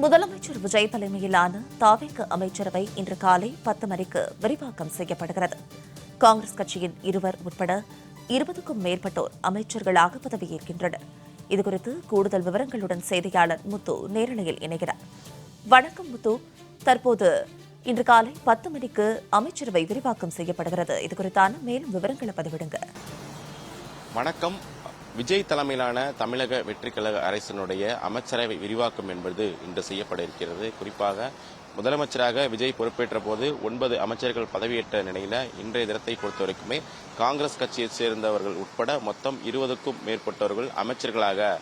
முதலமைச்சர் விஜய் தலைமையிலான தாவேக அமைச்சரவை இன்று காலை 10 மணிக்கு விரிவாக்கம் செய்யப்படுகிறது. காங்கிரஸ் கட்சியின் இருவர் உட்பட 20க்கும் மேற்பட்டோர் அமைச்சர்களாக பதவியேற்கின்றனர். இதுகுறித்து கூடுதல் விவரங்களுடன் செய்தியாளர் முத்து நேரலையில் இணைகிறார். வணக்கம் முத்து. தற்போது இன்று காலை 10 மணிக்கு அமைச்சரவை விரிவாக்கம் செய்யப்படுகிறது. இதுகுறித்தான மேலும் விவரங்களை பதிவிடுங்க. வணக்கம். விஜய் தலைமையிலான தமிழக வெற்றிக் கழக அரசினுடைய அமைச்சரவை விரிவாக்கம் என்பது இன்று செய்யப்பட இருக்கிறது. குறிப்பாக முதலமைச்சராக விஜய் பொறுப்பேற்ற போது 9 அமைச்சர்கள் பதவியேற்ற நிலையில இன்றைய தினத்தை பொறுத்தவரைக்குமே காங்கிரஸ் கட்சியைச் சேர்ந்தவர்கள் உட்பட மொத்தம் 20க்கும் மேற்பட்டவர்கள் அமைச்சர்களாக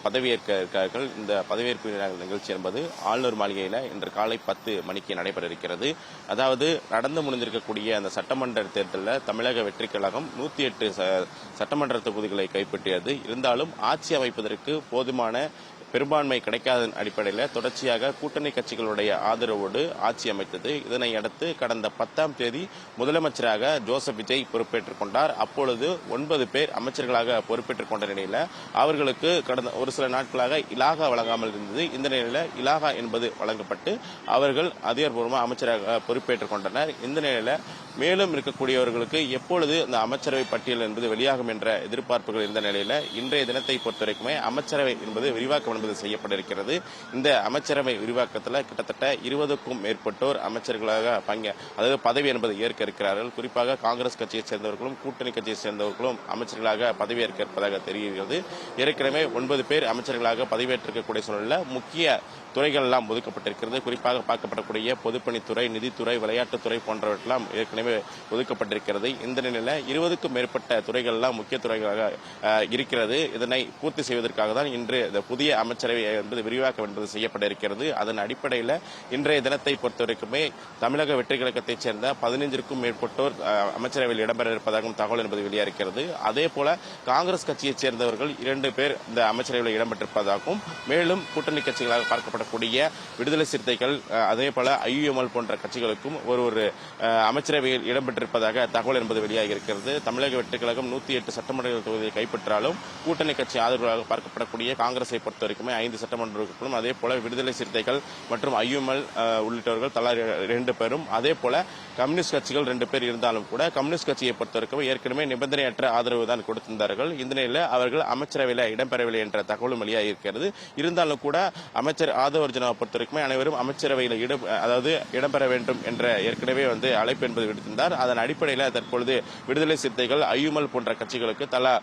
பதவியேற்க இருக்கிறார்கள். இந்த பதவியேற்பு நிகழ்ச்சி என்பது ஆளுநர் மாளிகையில் இன்று காலை 10 மணிக்கு நடைபெற இருக்கிறது. அதாவது நடந்து முடிந்திருக்கக்கூடிய அந்த சட்டமன்ற தேர்தலில் தமிழக வெற்றிக் கழகம் 108 சட்டமன்ற தொகுதிகளை கைப்பற்றியது. இருந்தாலும் ஆட்சி அமைப்பதற்கு போதுமான பெரும்பான்மை கிடைக்காத அடிப்படையில் தொடர்ச்சியாக கூட்டணி கட்சிகளுடைய ஆதரவோடு ஆட்சி அமைத்தது. இதனை அடுத்து கடந்த 10ஆம் தேதி முதலமைச்சராக ஜோசப் விஜய் பொறுப்பேற்றுக் கொண்டார். அப்பொழுது 9 பேர் அமைச்சர்களாக பொறுப்பேற்றுக் கொண்ட நிலையில் அவர்களுக்கு கடந்த ஒரு சில நாட்களாக இலாகா வழங்காமல் இருந்தது. இந்த நிலையில் இலாகா என்பது வழங்கப்பட்டு அவர்கள் அதிகாரப்பூர்வமாக அமைச்சராக பொறுப்பேற்றுக் கொண்டனர். இந்த நிலையில் மேலும் இருக்கக்கூடியவர்களுக்கு எப்பொழுது இந்த அமைச்சரவை பட்டியல் என்பது வெளியாகும் என்ற எதிர்பார்ப்புகள் இருந்த நிலையில் இன்றைய தினத்தை பொறுத்தவரைக்குமே அமைச்சரவை என்பது விரிவாக்கம் என்பது செய்யப்பட இருக்கிறது. இந்த அமைச்சரவை விரிவாக்கத்தில் கிட்டத்தட்ட 20க்கும் மேற்பட்டோர் அமைச்சர்களாக அதாவது பதவி என்பதை ஏற்க இருக்கிறார்கள். குறிப்பாக காங்கிரஸ் கட்சியைச் சேர்ந்தவர்களும் கூட்டணி கட்சியைச் சேர்ந்தவர்களும் அமைச்சர்களாக பதவியேற்க இருப்பதாக தெரிகிறது. ஏற்கனவே 9 பேர் அமைச்சர்களாக பதவியேற்றிருக்கக்கூடிய சூழலில் முக்கிய துறைகள் எல்லாம் ஒதுக்கப்பட்டிருக்கிறது. குறிப்பாக பார்க்கப்படக்கூடிய பொதுப்பணித்துறை, நிதித்துறை, விளையாட்டுத்துறை போன்றவற்றெல்லாம் ஏற்கனவே ஒதுக்கப்பட்டிருக்கிறது. இந்த நிலையில் 20க்கும் மேற்பட்ட துறைகள் எல்லாம் முக்கிய துறைகளாக இருக்கிறது. இதனை பூர்த்தி செய்வதற்காக தான் இன்று இந்த புதிய அமைச்சரவை என்பது விரிவாக்கம் என்பது செய்யப்பட இருக்கிறது. அதன் அடிப்படையில் இன்றைய தினத்தை பொறுத்தவரைக்குமே தமிழக வெற்றிக் கழகத்தைச் சேர்ந்த 15க்கும் மேற்பட்டோர் அமைச்சரவையில் இடம்பெற இருப்பதாகவும் தகவல் என்பது வெளியாகிறது. அதே போல காங்கிரஸ் கட்சியைச் சேர்ந்தவர்கள் 2 பேர் இந்த அமைச்சரவையில் இடம்பெற்றிருப்பதாகவும், மேலும் கூட்டணி கட்சிகளாக பார்க்கப்படக்கூடிய விடுதலை சிறுத்தைகள், அதே போல ஐயுஎம்எல் போன்ற கட்சிகளுக்கும் ஒரு அமைச்சரவையில் இடம்பெற்றிருப்பதாக தகவல் என்பது வெளியாகி இருக்கிறது. தமிழக வெற்றிக் கழகம் 108 சட்டமன்ற தொகுதியை கைப்பற்றாலும் கூட்டணி கட்சி ஆதரவாக பார்க்கப்படக்கூடிய காங்கிரஸை பொறுத்தவரைக்குமே 5 சட்டமன்ற உறுப்பினர்களும், அதே போல விடுதலை சிறுத்தைகள் மற்றும் ஐயுஎம்எல் உள்ளிட்டவர்கள் தலா 2 பேரும், அதே போல கம்யூனிஸ்ட் கட்சிகள் 2 பேர் இருந்தாலும் கூட கம்யூனிஸ்ட் கட்சியை பொறுத்தவரைக்கும் ஏற்கனவே நிபந்தனையற்ற ஆதரவு தான் கொடுத்திருந்தார்கள். இந்த நிலையில் அவர்கள் அமைச்சரவையில் இடம்பெறவில்லை என்ற தகவலும் வெளியாகி இருக்கிறது. இருந்தாலும் கூட அமைச்சர் ஆதவர்ஜனாவை பொறுத்தவரைக்குமே அனைவரும் அமைச்சரவையில் இடம்பெற வேண்டும் என்ற ஏற்கனவே அழைப்பு என்பது விடுத்திருந்தார். அதன் அடிப்படையில் தற்பொழுது விடுதலை சிறுத்தைகள், ஐயுஎம்எல் போன்ற கட்சிகளுக்கு தலா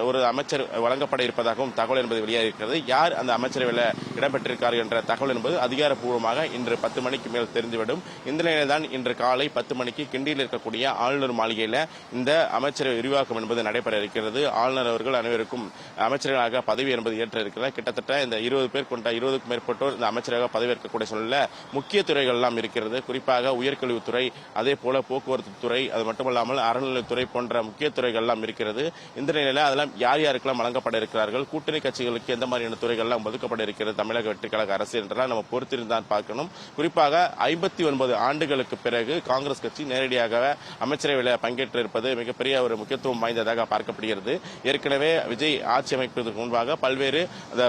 ஒரு அமைச்சர் வழங்கப்பட இருப்பதாகவும் தகவல் என்பது வெளியாகிறது. யார் அந்த அமைச்சரவையில் இடம்பெற்றிருக்கார்கள் என்ற தகவல் என்பது அதிகாரப்பூர்வமாக இன்று 10 மணிக்கு மேல் தெரிந்துவிடும். இந்த நிலையில் தான் இன்று காலை 10 மணிக்கு கிண்டியில் இருக்கக்கூடிய ஆளுநர் மாளிகையில் இந்த அமைச்சரவை விரிவாக்கம் என்பது நடைபெற இருக்கிறது. ஆளுநர் அவர்கள் அனைவருக்கும் அமைச்சர்களாக பதவி என்பது ஏற்ற இருக்கிறார். கிட்டத்தட்ட இந்த 20 பேர் கொண்ட 20க்கும் மேற்பட்டோர் இந்த அமைச்சராக பதவியேற்கக்கூடிய சூழலில் முக்கிய துறைகள் எல்லாம் இருக்கிறது. குறிப்பாக உயர்கல்வித்துறை, அதே போல போக்குவரத்து துறை, அது மட்டுமல்லாமல் அறநிலையத்துறை போன்ற முக்கிய துறைகள் எல்லாம் இருக்கிறது. இந்த நிலையில் அதெல்லாம் யார் யாருக்கெல்லாம் வழங்கப்பட இருக்கிறார்கள், கூட்டணி கட்சிகளுக்கு எந்த மாதிரியான துறைகள் எல்லாம் ஒதுக்கப்பட இருக்கிறது தமிழக வெற்றிக் கழக அரசு என்றெல்லாம் நம்ம பொறுத்திருந்தான் பார்க்கணும். குறிப்பாக 59 ஆண்டுகளுக்கு பிறகு காங்கிரஸ் கட்சி நேரடியாக அமைச்சரவையில் பங்கேற்றிருப்பது மிகப்பெரிய ஒரு முக்கியத்துவம் வாய்ந்ததாக பார்க்கப்படுகிறது. ஏற்கனவே விஜய் ஆட்சி அமைப்பதற்கு முன்பாக பல்வேறு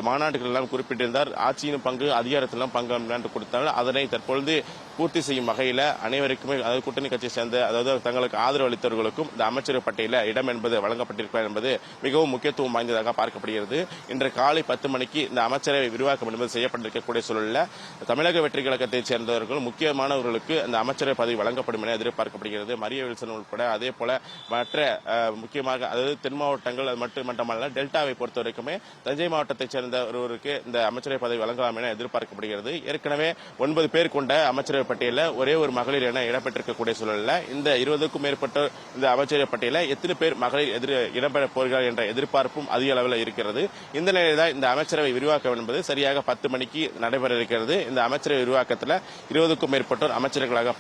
மாநாடுகள் எல்லாம் குறிப்பிட்டிருந்தார். ஆட்சியின் பங்கு, அதிகாரத்திலும் பங்கு என்று கொடுத்தால் அதனை தற்பொழுது பூர்த்தி செய்யும் வகையில் அனைவருக்குமே, அதாவது கூட்டணி கட்சியை சேர்ந்த, அதாவது தங்களுக்கு ஆதரவு அளித்தவர்களுக்கும் இந்த அமைச்சரவை பட்டியலில் இடம் என்பது வழங்கப்பட்டிருக்கிறார் என்பது மிகவும் முக்கியத்துவம் வாய்ந்ததாக பார்க்கப்படுகிறது. இன்று காலை 10 மணிக்கு இந்த அமைச்சரவை விரிவாக்கம் என்பது செய்யப்பட்டிருக்கக்கூடிய சூழலில் தமிழக வெற்றிக் கழகத்தைச் சேர்ந்தவர்கள் முக்கியமானவர்களுக்கு இந்த அமைச்சரவை பதவி வழங்கப்படும் என எதிர்பார்க்கப்படுகிறது. மரிய வில்சன் உட்பட அதே போல மற்ற முக்கியமாக, அதாவது தென் மாவட்டங்கள், அது மட்டுமல்ல டெல்டாவை பொறுத்தவரைக்குமே தஞ்சை மாவட்டத்தைச் சேர்ந்த ஒருவருக்கு இந்த அமைச்சரவை பதவி வழங்கலாம் என எதிர்பார்க்கப்படுகிறது. ஏற்கனவே 9 பேர் கொண்ட அமைச்சரவை பட்டியலில் ஒரே ஒரு மகளிர் என இடம்பெற்றிருக்கக்கூடிய சூழலில் இந்த 20க்கும் மேற்பட்ட இந்த அமைச்சரவை பட்டியலில் எத்தனை பேர் மகளிர் இடம்பெற போகிறார்கள் என்ற எதிர்பார்ப்பும் அதிக அளவில் இருக்கிறது. இந்த நிலையில் தான் இந்த அமைச்சரவை விரிவாக்கம் என்பது சரியாக 10 மணிக்கு நடைபெற இருக்கிறது. இந்த அமைச்சரவை விரிவாக்கத்தில் 20க்கும் மேற்பட்டோர் அமைச்சர்களாக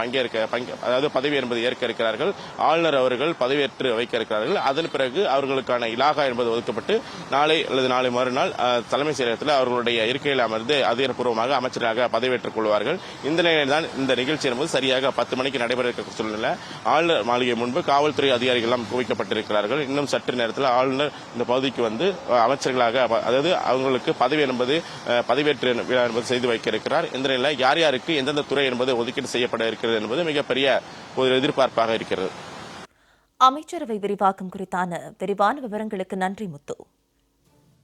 அதாவது பதவி என்பது ஏற்க இருக்கிறார்கள். ஆளுநர் அவர்கள் பதவியேற்று வைக்க இருக்கிறார்கள். அதன் பிறகு அவர்களுக்கான இலாகா என்பது ஒதுக்கப்பட்டு நாளை அல்லது நாளை மறுநாள் தலைமைச் செயலகத்தில் அவர்களுடைய இருக்கையில் அமர்ந்து அதிகாரப்பூர்வமாக அமைச்சராக பதவியேற்றுக் கொள்வார்கள். இந்த நிலையில் தான் இந்த நிகழ்ச்சி என்பது சரியாக 10 மணிக்கு நடைபெற இருக்கிற சூழ்நிலை ஆளுநர் மாளிகை முன்பு காவல்துறை அதிகாரிகள் எல்லாம் குவிக்கப்பட்டிருக்கிறார்கள். இன்னும் சற்று நேரத்தில் ஆளுநர் இந்த பகுதிக்கு வந்து அமைச்சர்களாக, அதாவது அவங்களுக்கு பதவி என்பது பதவியேற்று விழா என்பது செய்து வைக்க இருக்கிறார். இந்த நிலையில் யார் யாருக்கு எந்தெந்த துறை என்பது ஒதுக்கீடு செய்யப்பட இருக்கிறது என்பது மிகப்பெரிய ஒரு எதிர்பார்ப்பாக இருக்கிறது. அமைச்சரவை விரிவாக்கம் குறித்தான விரிவான விவரங்களுக்கு நன்றி முத்து.